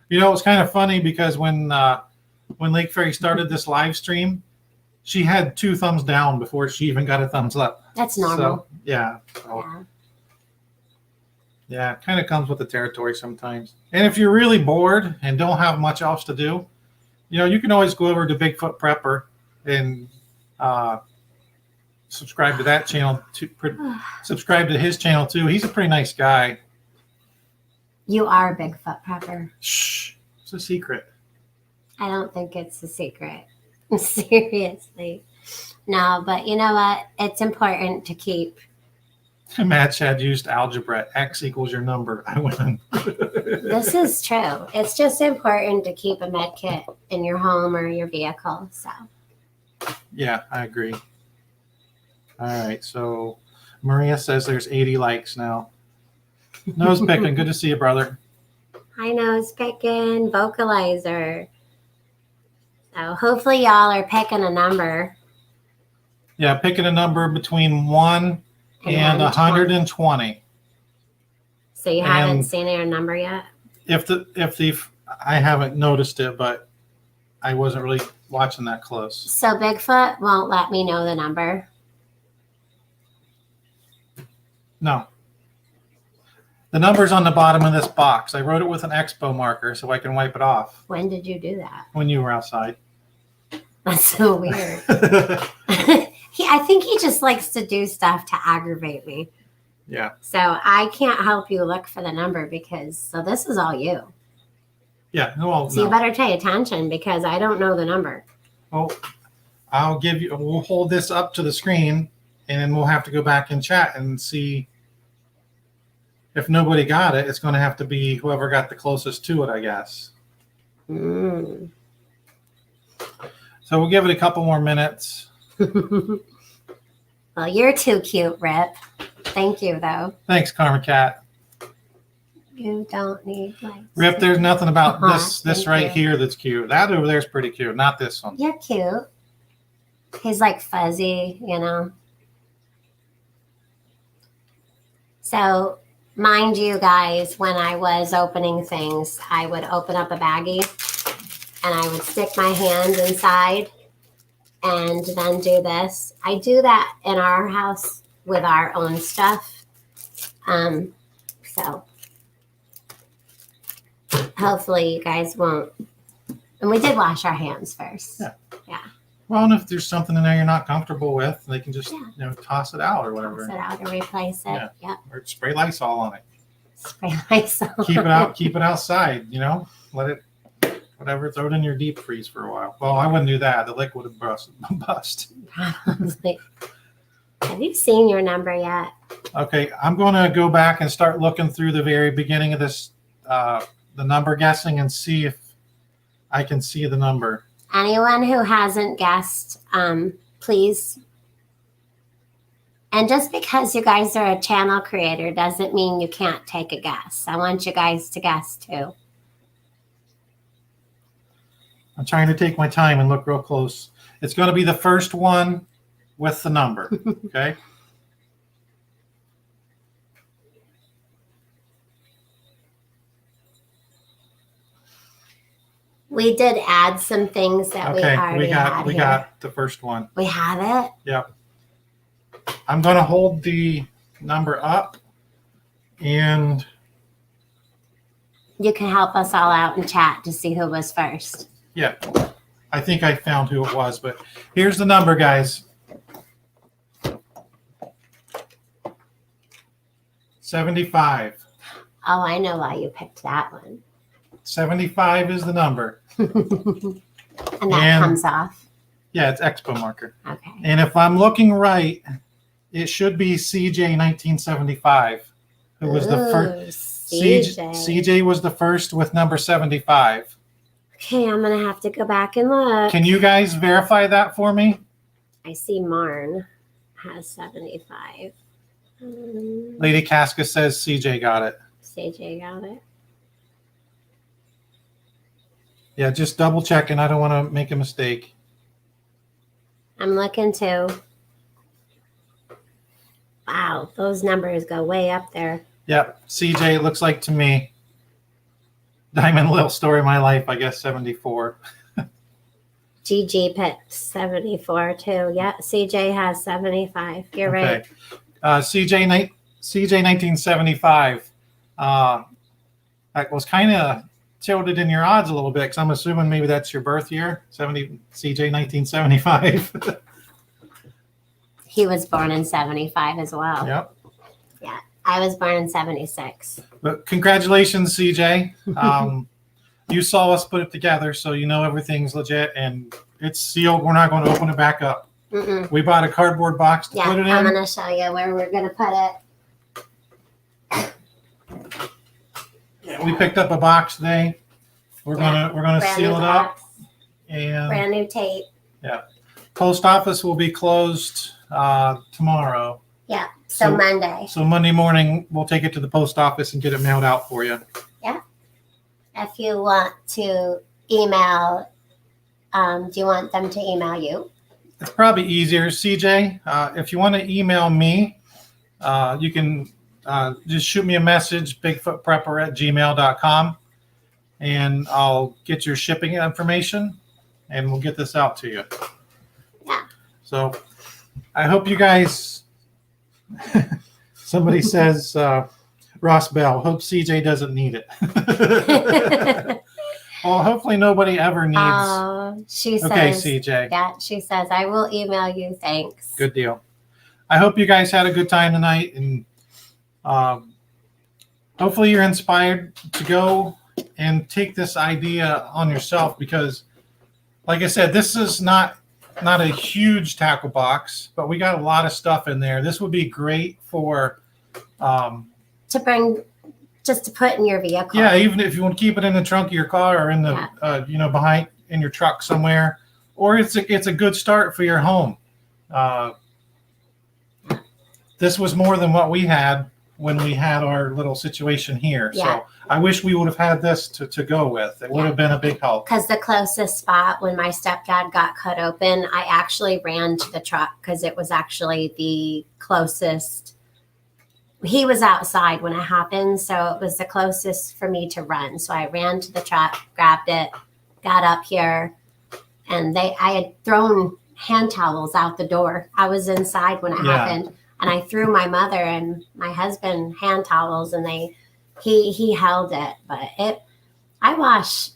You know, it's kind of funny because when Lake Fairy started this live stream, she had 2 thumbs down before she even got a thumbs up. That's normal. So, yeah. So, Yeah. yeah, it kind of comes with the territory sometimes. And if you're really bored and don't have much else to do, you know, you can always go over to Bigfoot Prepper and subscribe to that channel. Subscribe to his channel too. He's a pretty nice guy. You are a Bigfoot prepper. Shh, it's a secret. I don't think it's a secret. Seriously. No, but you know what? It's important to keep. Match had used algebra. X equals your number. I win. This is true. It's just important to keep a med kit in your home or your vehicle. So Yeah, I agree. All right, so Maria says there's 80 likes now. Nose picking. Good to see you, brother. I know it's picking vocalizer. So hopefully y'all are picking a number. Yeah, picking a number between 1 and 120. So you haven't And seen your number yet? I haven't noticed it, but I wasn't really watching that close. So Bigfoot won't let me know the number. No. The number's on the bottom of this box. I wrote it with an expo marker so I can wipe it off When did you do that? when you were outside. That's so weird. I think he just likes to do stuff to aggravate me. Yeah. So I can't help you look for the number so this is all you. Yeah. Well, So you no. better pay attention because I don't know the number. Well, we'll hold this up to the screen and then we'll have to go back and chat and see if nobody got it. It's going to have to be whoever got the closest to it, I guess. Mm. So we'll give it a couple more minutes. Well, you're too cute, Rip. Thank you, though. Thanks, Karma Cat. You don't need likes. Rip, there's nothing about this Thank right you. here that's cute. That over there is pretty cute, not this one. You're cute. He's like fuzzy, you know. So, mind you guys, when I was opening things, I would open up a baggie and I would stick my hand inside and then do this. I do that in our house with our own stuff. So hopefully you guys won't. And we did wash our hands first. Yeah. Well, and if there's something in there you're not comfortable with, they can just toss it out or whatever. Toss it out and replace it. Yeah. Yep. Or spray Lysol on it. Spray Lysol. Keep it outside, let it, whatever, throw it in your deep freeze for a while. Well, I wouldn't do that. The liquid would bust. Probably. Have you seen your number yet? Okay, I'm going to go back and start looking through the very beginning of this, the number guessing, and see if I can see the number. Anyone who hasn't guessed, please. And just because you guys are a channel creator doesn't mean you can't take a guess. I want you guys to guess too. I'm trying to take my time and look real close. It's going to be the first one with the number, okay? We did add some things that we already had we here. got the first one. We have it? Yep. I'm going to hold the number up and You can help us all out in chat to see who was first. yeah, I think I found who it was, but here's the number, guys. 75. Oh, I know why you picked that one. 75 is the number. And that And- comes off. Yeah, it's expo marker. Okay. And if I'm looking right, It should be CJ 1975, who was the first. CJ. CJ was the first with number 75. Okay, I'm gonna have to go back and look. Can you guys verify that for me? I see Marn has 75. Lady Casca says CJ got it. CJ got it. Yeah, just double checking. I don't want to make a mistake. I'm looking too. Wow, those numbers go way up there. Yep, CJ, it looks like to me. Diamond Little Story of My Life, I guess 74. GG picked 74 too. Yeah, CJ has 75. You're right. CJ 1975. That was kind of tilted in your odds a little bit because I'm assuming maybe that's your birth year, CJ 1975. He was born in 75 as well. Yep. Yeah, I was born in 76. But congratulations, CJ. You saw us put it together, so you know everything's legit and it's sealed. We're not going to open it back up. Mm-mm. We bought a cardboard box to Yeah, put it in. I'm going to show you where we're going to put it. Yeah, we picked up a box today. We're gonna Brand seal new it up, box, and brand new tape. post office will be closed tomorrow. Yeah, so Monday. So Monday morning we'll take it to the post office and get it mailed out for you. If you want to email, do you want them to email you? It's probably easier, CJ. If you want to email me, you can just shoot me a message, bigfootprepper@gmail.com, and I'll get your shipping information, and we'll get this out to you. Yeah. So I hope you guys. Somebody says Ross Bell. Hope CJ doesn't need it. Well, hopefully nobody ever needs. She says. Okay, CJ. Yeah, she says I will email you. Thanks. Good deal. I hope you guys had a good time tonight, and hopefully you're inspired to go and take this idea on yourself because, like I said, this is not a huge tackle box, but we got a lot of stuff in there. This would be great for To bring, just to put in your vehicle. yeah, even if you want to keep it in the trunk of your car or in the behind in your truck somewhere, or it's a good start for your home. This was more than what we had when we had our little situation here. Yeah. So I wish we would have had this to go with. It would have been a big help. Because the closest spot when my stepdad got cut open, I actually ran to the truck because it was actually the closest. He was outside when it happened, so it was the closest for me to run. So I ran to the truck, grabbed it, got up here, and I had thrown hand towels out the door. I was inside when it happened, and I threw my mother and my husband hand towels, and he held it, but I watched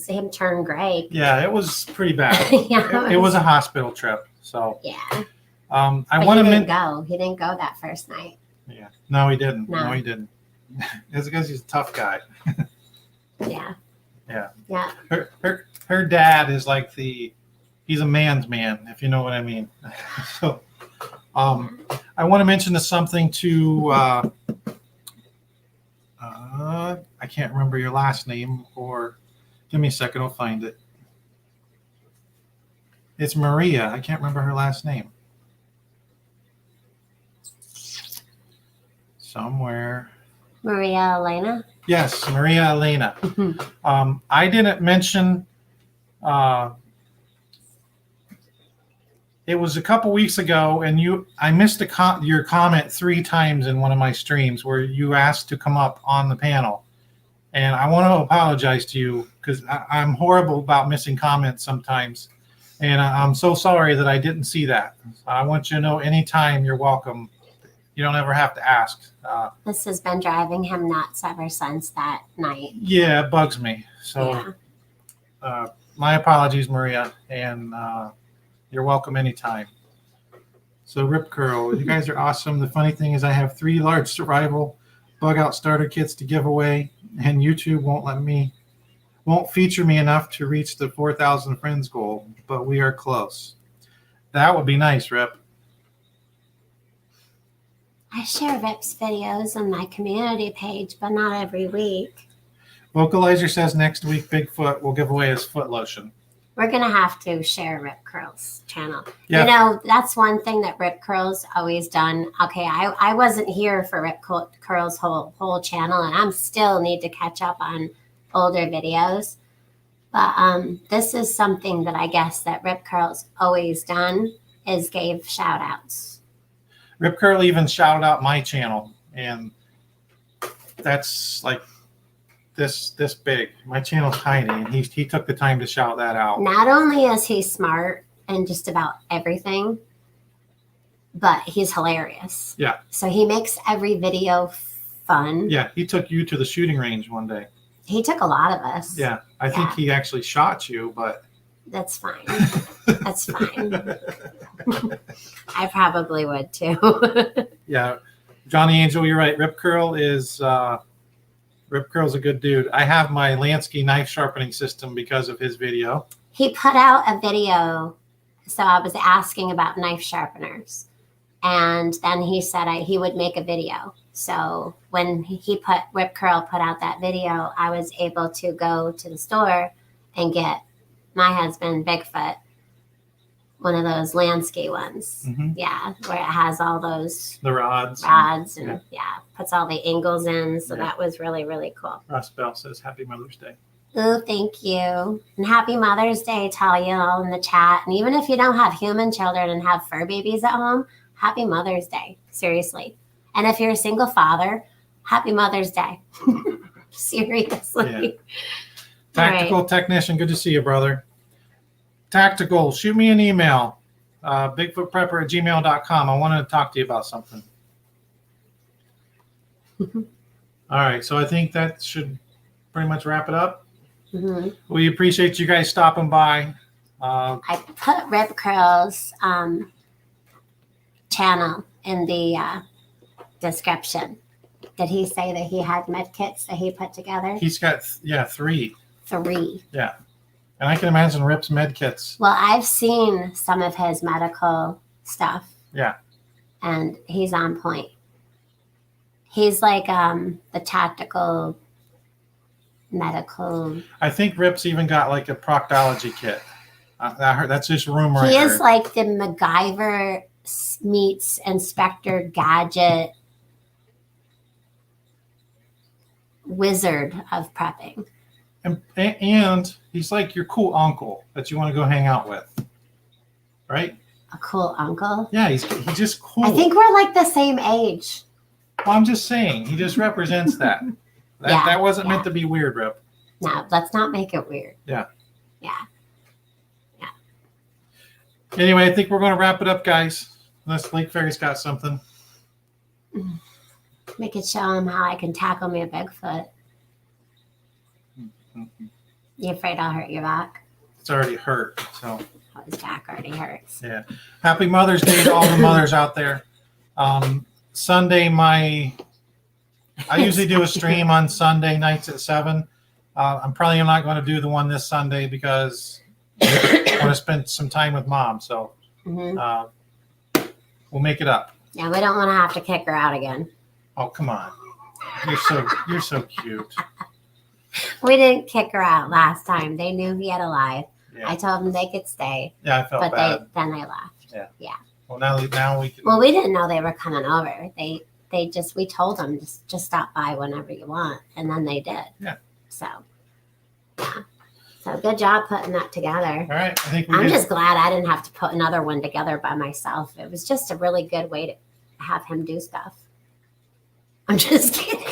him turn gray. Yeah, it was pretty bad. Yeah, it was a hospital trip. So yeah. I want to go. He didn't go that first night. Yeah, no, he didn't. No. No, he didn't. It's because he's a tough guy. Yeah. Yeah. Yeah. Her dad is like he's a man's man, if you know what I mean. So, I want to mention something to. I can't remember your last name, or give me a second, I'll find it. It's Maria. I can't remember her last name. Somewhere. Maria Elena. Yes, Maria Elena. I didn't mention. It was a couple weeks ago, and I missed your comment 3 times in one of my streams where you asked to come up on the panel, and I want to apologize to you because I'm horrible about missing comments sometimes, and I'm so sorry that I didn't see that. I want you to know anytime you're welcome. You don't ever have to ask. This has been driving him nuts ever since that night. Yeah, it bugs me. So, my apologies, Maria, and you're welcome anytime. So, Rip Curl, you guys are awesome. The funny thing is, I have 3 large survival bug out starter kits to give away, and YouTube won't feature me enough to reach the 4,000 friends goal, but we are close. That would be nice, Rip. I share Rip's videos on my community page, but not every week. Vocalizer says next week Bigfoot will give away his foot lotion. We're going to have to share Rip Curl's channel. Yeah. You know, that's one thing that Rip Curl's always done. Okay, I wasn't here for Rip Curl's whole channel, and I'm still need to catch up on older videos. But this is something that I guess that Rip Curl's always done is gave shout outs. Rip Curl even shouted out my channel, and that's like this big. My channel's tiny, and he took the time to shout that out. Not only is he smart in just about everything, but he's hilarious. Yeah. So he makes every video fun. Yeah, he took you to the shooting range one day. He took a lot of us. Yeah, I think he actually shot you, but that's fine. That's fine. I probably would too. Yeah, Johnny Angel, you're right. Rip Curl's a good dude. I have my Lansky knife sharpening system because of his video. He put out a video, so I was asking about knife sharpeners, and then he said he would make a video. So when Rip Curl put out that video, I was able to go to the store and get my husband Bigfoot one of those Lansky ones. Mm-hmm. Yeah, where it has all those the rods and puts all the angles in. So that was really, really cool. Ross Bell says Happy Mother's Day. Oh, thank you. And Happy Mother's Day to all you all in the chat. And even if you don't have human children and have fur babies at home, Happy Mother's Day. Seriously. And if you're a single father, Happy Mother's Day. Seriously. Yeah. Tactical Technician, good to see you, brother. Tactical, shoot me an email. Bigfootprepper@gmail.com. I wanted to talk to you about something. All right, so I think that should pretty much wrap it up. Mm-hmm. We appreciate you guys stopping by. I put Rip Curl's channel in the description. Did he say that he had med kits that he put together? He's got 3. 3. Yeah. And I can imagine Rip's med kits. Well, I've seen some of his medical stuff. Yeah. And he's on point. He's like the tactical medical. I think Rip's even got like a proctology kit. I heard that's just rumor. He is like the MacGyver meets Inspector Gadget wizard of prepping. And he's like your cool uncle that you want to go hang out with, right? A cool uncle? Yeah, he's just cool. I think we're like the same age. Well, I'm just saying, he just represents that. That wasn't meant to be weird, Rip. No, let's not make it weird. Yeah. Yeah. Anyway, I think we're going to wrap it up, guys. Unless Lake Fairy's got something. We could show him how I can tackle me a Bigfoot. You afraid I'll hurt your back? It's already hurt, so. Oh, his back already hurts. Yeah. Happy Mother's Day to all the mothers out there. Sunday, I usually do a stream on Sunday nights at 7. I'm probably not going to do the one this Sunday because I want to spend some time with Mom. So we'll make it up. Yeah, we don't want to have to kick her out again. Oh, come on. You're so cute. We didn't kick her out last time. They knew he had a life. Yeah. I told them they could stay. Yeah, I felt but bad. then they left. Yeah. Well, now we can. Well, we didn't know they were coming over. We told them just stop by whenever you want, and then they did. Yeah. So, yeah. So good job putting that together. All right, I think I'm just glad I didn't have to put another one together by myself. It was just a really good way to have him do stuff. I'm just kidding.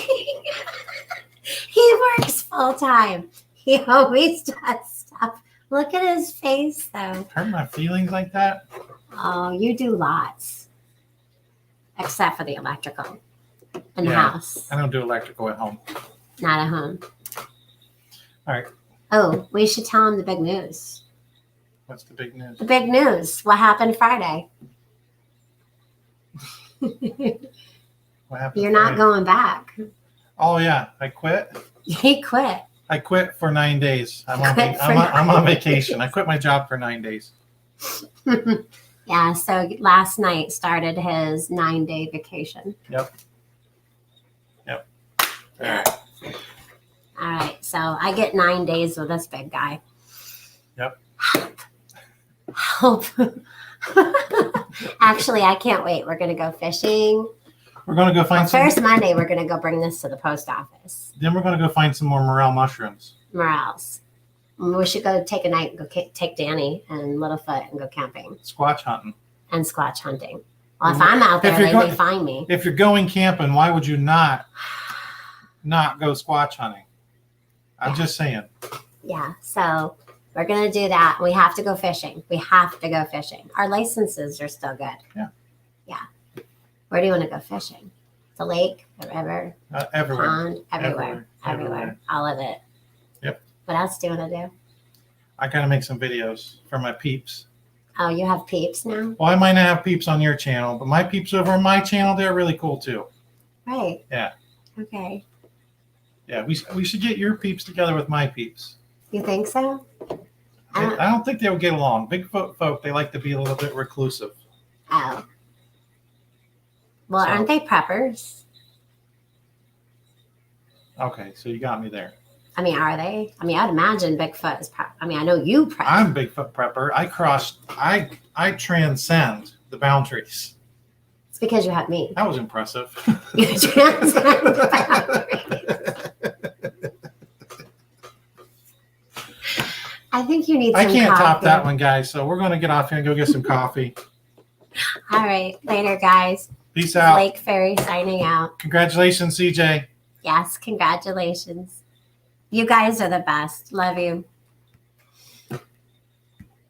He works full time. He always does stuff. Look at his face, though. Hurt my feelings like that? Oh, you do lots. Except for the electrical in the house. I don't do electrical at home. Not at home. All right. Oh, we should tell him the big news. What's the big news? The big news. What happened Friday? What happened? You're not going back. Oh, yeah. I quit. He quit. I quit for 9 days. I'm on vacation. I quit my job for 9 days. Yeah, so last night started his 9-day vacation. All right. All right, so I get 9 days with this big guy. Yep. Help. Actually, I can't wait. We're going to go fishing. We're going to go find some. First Monday, we're going to go bring this to the post office. Then we're going to go find some more morel mushrooms. Morels. We should go take a night and go take Danny and Littlefoot and go camping Squatch hunting. and Squatch hunting. Well, if I'm out there, they may find me. If you're going camping, why would you not go Squatch hunting? I'm just saying. Yeah, so we're going to do that. We have to go fishing. We have to go fishing. Our licenses are still good. Yeah. Yeah. Where do you want to go fishing? The lake, the river, Everywhere. pond, everywhere. All of it. Yep. What else do you want to do? I got to make some videos for my peeps. Oh, you have peeps now? Well, I might not have peeps on your channel, but my peeps over on my channel, they're really cool too. Right. Yeah. Okay. Yeah, we should get your peeps together with my peeps. You think so? I don't think they would get along. Bigfoot folk, they like to be a little bit reclusive. Oh. Well, So- aren't they preppers? Okay, so you got me there. I mean, are they? I mean, I'd imagine Bigfoot is prep. I mean, I know you prep. I'm Bigfoot prepper. I transcend the boundaries. It's because you had me. That was impressive. You transcend the boundaries. I think you need some I can't top coffee. that one, guys. So we're going to get off here and go get some coffee. All right. Later, guys. Peace out. Lake Fairy signing out. Congratulations, CJ. Yes, congratulations. You guys are the best. Love you.